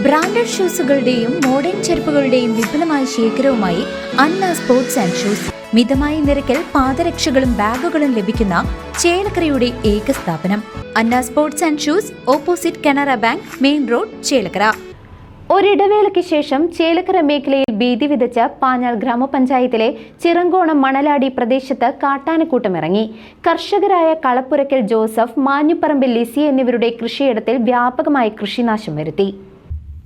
Branded ഷൂസുകളുടെയും modern ചെരുപ്പുകളുടെയും വിപുലമായ ശേഖരവുമായി അന്ന സ്പോർട്സ് ആൻഡ് ഷൂസ്. മിതമായ നിരക്കിൽ പാദരക്ഷകളും ബാഗുകളും ലഭിക്കുന്ന ചേലക്കരയുടെ ഏക സ്ഥാപനം Anna sports and shoes, opposite Canara bank, main road, Chelakkara. ഒരിടവേളയ്ക്ക് ശേഷം ചേലക്കര മേഖലയിൽ ഭീതി വിതച്ച പാഞ്ഞാൾ ഗ്രാമപഞ്ചായത്തിലെ ചിറങ്കോണം മണലാടി പ്രദേശത്ത് കാട്ടാനക്കൂട്ടം ഇറങ്ങി. കർഷകരായ കളപ്പുരയ്ക്കൽ ജോസഫ്, മാഞ്ഞുപറമ്പിൽ ലിസി എന്നിവരുടെ കൃഷിയിടത്തിൽ വ്യാപകമായ കൃഷിനാശം വരുത്തി.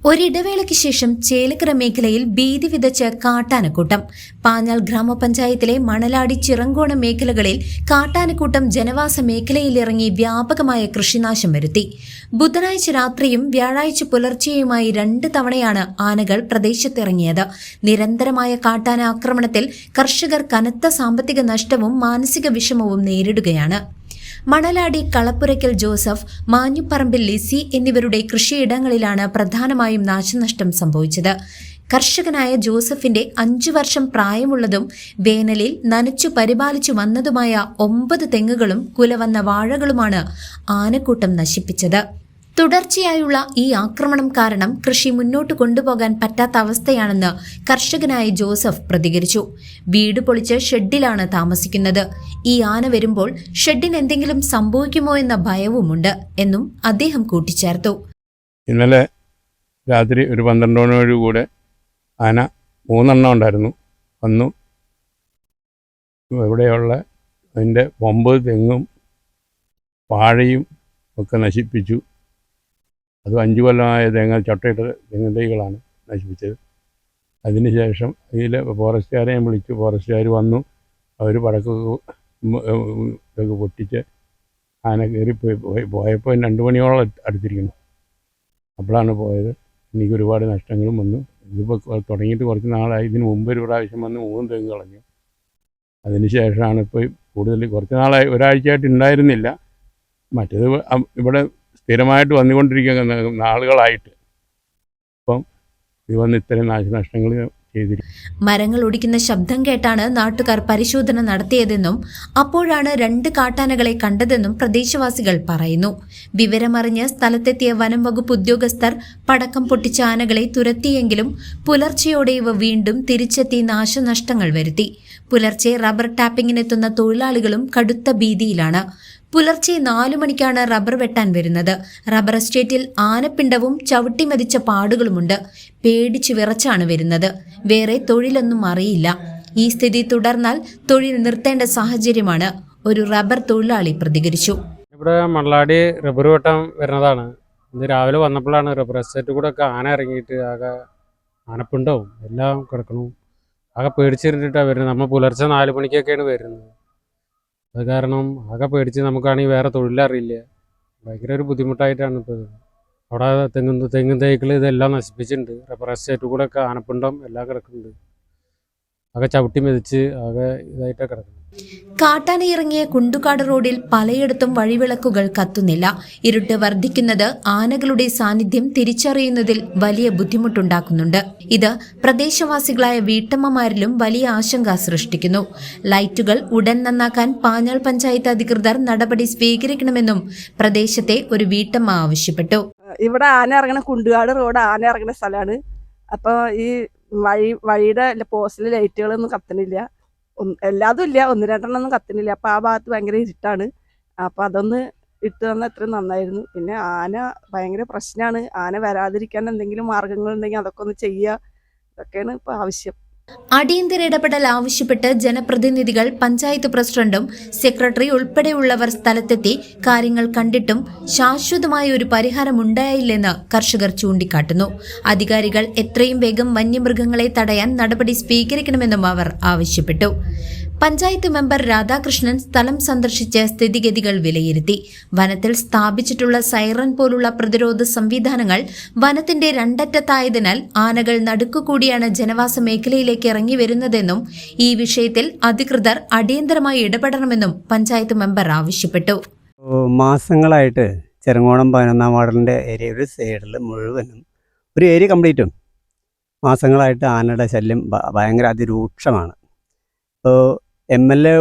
ഒരിടവേളയ്ക്ക് ശേഷം ചേലക്കര മേഖലയിൽ ഭീതി വിതച്ച് കാട്ടാനക്കൂട്ടം. പാഞ്ഞാൾ ഗ്രാമപഞ്ചായത്തിലെ മണലാടി, ചിറങ്കോണം മേഖലകളിൽ കാട്ടാനക്കൂട്ടം ജനവാസ മേഖലയിലിറങ്ങി വ്യാപകമായ കൃഷിനാശം വരുത്തി. ബുധനാഴ്ച രാത്രിയും വ്യാഴാഴ്ച പുലർച്ചെയുമായി 2 തവണയാണ് ആനകൾ പ്രദേശത്തിറങ്ങിയത്. നിരന്തരമായ കാട്ടാന ആക്രമണത്തിൽ കർഷകർ കനത്ത സാമ്പത്തിക നഷ്ടവും മാനസിക വിഷമവും നേരിടുകയാണ്. മണലാടി, കളപ്പുരയ്ക്കൽ ജോസഫ്, മാഞ്ഞുപറമ്പിൽ ലിസി എന്നിവരുടെ കൃഷിയിടങ്ങളിലാണ് പ്രധാനമായും നാശനഷ്ടം സംഭവിച്ചത്. കർഷകനായ ജോസഫിന്റെ 5 വർഷം പ്രായമുള്ളതും വേനലിൽ നനച്ചു പരിപാലിച്ചു വന്നതുമായ 9 തെങ്ങുകളും കുലവന്ന വാഴകളുമാണ് ആനക്കൂട്ടം നശിപ്പിച്ചത്. തുടർച്ചയായുള്ള ഈ ആക്രമണം കാരണം കൃഷി മുന്നോട്ട് കൊണ്ടുപോകാൻ പറ്റാത്ത അവസ്ഥയാണെന്ന് കർഷകനായ ജോസഫ് പ്രതികരിച്ചു. വീട് പൊളിച്ച് ഷെഡിലാണ് താമസിക്കുന്നത്. ഈ ആന വരുമ്പോൾ ഷെഡിന് എന്തെങ്കിലും സംഭവിക്കുമോ എന്ന ഭയവുമുണ്ട് എന്നും അദ്ദേഹം കൂട്ടിച്ചേർത്തു. ഇന്നലെ രാത്രി ഒരു 12 മണിയോടുകൂടെ ആന 3 എണ്ണം ഉണ്ടായിരുന്നു. വന്നു ഇവിടെയുള്ള അതിൻ്റെ 9 തെങ്ങും വാഴയും ഒക്കെ നശിപ്പിച്ചു. അത് 5 കൊല്ലമായ ചട്ടയിട്ട തെങ്ങ് തൈകളാണ് നശിപ്പിച്ചത്. അതിനുശേഷം ഇതിൽ ഫോറസ്റ്റുകാരെ ഞാൻ വിളിച്ചു. ഫോറസ്റ്റുകാർ വന്നു. അവർ ഇതൊക്കെ പൊട്ടിച്ച് ആന പോയപ്പോൾ 2 മണിയോളം അടുത്തിരിക്കുന്നു. അപ്പോഴാണ് പോയത്. എനിക്ക് ഒരുപാട് നഷ്ടങ്ങളും വന്നു. ഇതിപ്പോൾ തുടങ്ങിയിട്ട് കുറച്ച് നാളായി. ഇതിന് മുമ്പ് ഒരു പ്രാവശ്യം വന്ന് 3 തെങ്ങ് കളഞ്ഞു. അതിനുശേഷമാണ് ഇപ്പോൾ കൂടുതൽ കുറച്ച് നാളായി, ഒരാഴ്ചയായിട്ട് ഉണ്ടായിരുന്നില്ല. മറ്റേത് ഇവിടെ സ്ഥിരമായിട്ട് വന്നുകൊണ്ടിരിക്കുന്ന നാളുകളായിട്ട് ഇപ്പം ഇത് വന്ന് ഇത്തരം നാശനഷ്ടങ്ങൾ ചെയ്തിരിക്കും. മരങ്ങൾ ഒടിക്കുന്ന ശബ്ദം കേട്ടാണ് നാട്ടുകാർ പരിശോധന നടത്തിയതെന്നും അപ്പോഴാണ് 2 കാട്ടാനകളെ കണ്ടതെന്നും പ്രദേശവാസികൾ പറയുന്നു. വിവരമറിഞ്ഞ് സ്ഥലത്തെത്തിയ വനം വകുപ്പ് ഉദ്യോഗസ്ഥർ പടക്കം പൊട്ടിച്ച ആനകളെ തുരത്തിയെങ്കിലും പുലർച്ചെയോടെ ഇവ വീണ്ടും തിരിച്ചെത്തി നാശനഷ്ടങ്ങൾ വരുത്തി. പുലർച്ചെ റബ്ബർ ടാപ്പിങ്ങിനെത്തുന്ന തൊഴിലാളികളും കടുത്ത ഭീതിയിലാണ്. പുലർച്ചെ 4 മണിക്കാണ് റബ്ബർ വെട്ടാൻ വരുന്നത്. റബ്ബർ എസ്റ്റേറ്റിൽ ആനപ്പിണ്ടവും ചവിട്ടിമതിച്ച പാടുകളുമുണ്ട്. പേടിച്ചു വിറച്ചാണ് വരുന്നത്. വേറെ തൊഴിലൊന്നും അറിയില്ല. ഈ സ്ഥിതി തുടർന്നാൽ തൊഴിൽ നിർത്തേണ്ട സാഹചര്യമാണ്, ഒരു റബ്ബർ തൊഴിലാളി പ്രതികരിച്ചു. ഇവിടെ മണലാടി റബ്ബർ വെട്ടാൻ വരുന്നതാണ്. ഇന്ന് രാവിലെ വന്നപ്പോഴാണ് റബ്ബർ എസ്റ്റേറ്റ് കൂടെ ഒക്കെ ആന ഇറങ്ങിയിട്ട് ആകെ ആനപ്പിണ്ടവും എല്ലാം കിടക്കണു. ആകെ പേടിച്ചിരുന്നിട്ടാണ് വരുന്നത്. നമ്മൾ പുലർച്ചെ 4 മണിക്കൊക്കെയാണ് വരുന്നത്. അത് കാരണം ആകെ പേടിച്ച് നമുക്കാണെങ്കിൽ വേറെ തൊഴിലറിയില്ല. ഭയങ്കര ഒരു ബുദ്ധിമുട്ടായിട്ടാണ് ഇപ്പോൾ. അവിടെ തെങ്ങും തൈകൾ ഇതെല്ലാം നശിപ്പിച്ചിട്ടുണ്ട്. റബ്ബർ എസ്റ്റേറ്റ് കൂടെ ഒക്കെ ആനപ്പിണ്ടം എല്ലാം കിടക്കുന്നുണ്ട്. ആകെ ചവിട്ടി മെതിച്ച് ആകെ ഇതായിട്ടാണ് കിടക്കുന്നത്. കാട്ടാന ഇറങ്ങിയ കുണ്ടുകാട് റോഡിൽ പലയിടത്തും വഴിവിളക്കുകൾ കത്തുന്നില്ല. ഇരുട്ട് വർദ്ധിക്കുന്നത് ആനകളുടെ സാന്നിധ്യം തിരിച്ചറിയുന്നതിൽ വലിയ ബുദ്ധിമുട്ടുണ്ടാക്കുന്നുണ്ട്. ഇത് പ്രദേശവാസികളായ വീട്ടമ്മമാരിലും വലിയ ആശങ്ക സൃഷ്ടിക്കുന്നു. ലൈറ്റുകൾ ഉടൻ നന്നാക്കാൻ പാഞ്ഞാൾ പഞ്ചായത്ത് അധികൃതർ നടപടി സ്വീകരിക്കണമെന്നും പ്രദേശത്തെ ഒരു വീട്ടമ്മ ആവശ്യപ്പെട്ടു. ഇവിടെ ആന ഇറങ്ങുന്ന കുണ്ടുകാട് റോഡ് ആന ഇറങ്ങുന്ന സ്ഥലമാണ്. അപ്പോൾ ഈ വഴിയുടെ പോസ്റ്റിൽ ലൈറ്റുകളൊന്നും കത്തണില്ല. എല്ലാതും ഇല്ല, 1-2 കത്തണില്ല. അപ്പോൾ ആ ഭാഗത്ത് ഭയങ്കര ഇരുട്ടാണ്. അപ്പോൾ അതൊന്ന് ഇട്ട് തന്നാൽ എത്രയും നന്നായിരുന്നു. പിന്നെ ആന ഭയങ്കര പ്രശ്നമാണ്. ആന വരാതിരിക്കാൻ എന്തെങ്കിലും മാർഗങ്ങളുണ്ടെങ്കിൽ അതൊക്കെ ഒന്ന് ചെയ്യുക. ഇതൊക്കെയാണ് ഇപ്പോൾ ആവശ്യം. അടിയന്തര ഇടപെടൽ ആവശ്യപ്പെട്ട് ജനപ്രതിനിധികൾ, പഞ്ചായത്ത് പ്രസിഡന്റും സെക്രട്ടറി ഉൾപ്പെടെയുള്ളവർ സ്ഥലത്തെത്തി കാര്യങ്ങൾ കണ്ടിട്ടും ശാശ്വതമായ ഒരു പരിഹാരം ഉണ്ടായില്ലെന്ന് കർഷകർ ചൂണ്ടിക്കാട്ടുന്നു. അധികാരികൾ എത്രയും വേഗം വന്യമൃഗങ്ങളെ തടയാൻ നടപടി സ്വീകരിക്കണമെന്നും അവർ ആവശ്യപ്പെട്ടു. പഞ്ചായത്ത് മെമ്പർ രാധാകൃഷ്ണൻ സ്ഥലം സന്ദർശിച്ച് സ്ഥിതിഗതികൾ വിലയിരുത്തി. വനത്തിൽ സ്ഥാപിച്ചിട്ടുള്ള സൈറൻ പോലുള്ള പ്രതിരോധ സംവിധാനങ്ങൾ വനത്തിന്റെ 2 അറ്റത്തായതിനാൽ ആനകൾ നടുക്കുകൂടിയാണ് ജനവാസ മേഖലയിലേക്ക് ഇറങ്ങി വരുന്നതെന്നും ഈ വിഷയത്തിൽ അധികൃതർ അടിയന്തരമായി ഇടപെടണമെന്നും പഞ്ചായത്ത് മെമ്പർ ആവശ്യപ്പെട്ടു. മാസങ്ങളായിട്ട് ചിറങ്കോണം 11-ാം വാർഡിൻ്റെ ഏരിയ ഒരു സൈഡിൽ മുഴുവനും ഒരു ഏരിയ കംപ്ലീറ്റും മാസങ്ങളായിട്ട് ആനയുടെ ശല്യം ഭയങ്കര അതിരൂക്ഷമാണ്. ഇപ്പോൾ MLA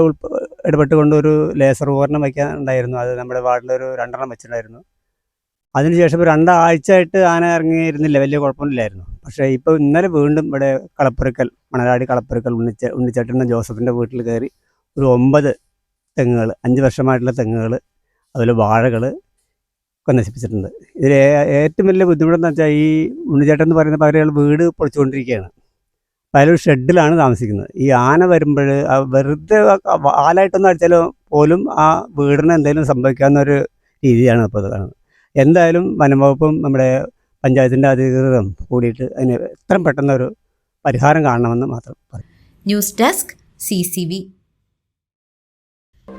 ഇടപെട്ടുകൊണ്ട് ഒരു ലേസർ ഉപകരണം വയ്ക്കാൻ ഉണ്ടായിരുന്നു. അത് നമ്മുടെ വാർഡിലൊരു 2 വെച്ചിട്ടുണ്ടായിരുന്നു. അതിനുശേഷം ഇപ്പോൾ 2 ആഴ്ചയായിട്ട് ആന ഇറങ്ങിയിരുന്നില്ല, വലിയ കുഴപ്പമൊന്നുമില്ലായിരുന്നു. പക്ഷേ ഇപ്പോൾ ഇന്നലെ വീണ്ടും ഇവിടെ കളപ്പുരക്കൽ, മണലാടി കളപ്പുരക്കൽ ഉണ്ണിച്ചേട്ടൻ്റെ ജോസഫിൻ്റെ വീട്ടിൽ കയറി ഒരു 9 തെങ്ങുകൾ, 5 വർഷമായിട്ടുള്ള തെങ്ങുകൾ, അതുപോലെ വാഴകൾ ഒക്കെ നശിപ്പിച്ചിട്ടുണ്ട്. ഇതിൽ ഏറ്റവും വലിയ ബുദ്ധിമുട്ടെന്ന് വെച്ചാൽ ഈ ഉണ്ണിച്ചേട്ടൻ എന്ന് പറയുന്ന പകരം വീട് പൊളിച്ചുകൊണ്ടിരിക്കുകയാണ്. അപ്പോൾ അതിലൊരു ഷെഡിലാണ് താമസിക്കുന്നത്. ഈ ആന വരുമ്പോൾ വെറുതെ ആലായിട്ടൊന്നും അടിച്ചാൽ പോലും ആ വീടിന് എന്തെങ്കിലും സംഭവിക്കാവുന്നൊരു രീതിയാണ് ഇപ്പോൾ ഇത് കാണുന്നത്. എന്തായാലും വനംവകുപ്പും നമ്മുടെ പഞ്ചായത്തിൻ്റെ അധികൃതരും കൂടിയിട്ട് അതിന് എത്രയും പെട്ടെന്നൊരു പരിഹാരം കാണണമെന്ന് മാത്രം പറയും. News desk CCV.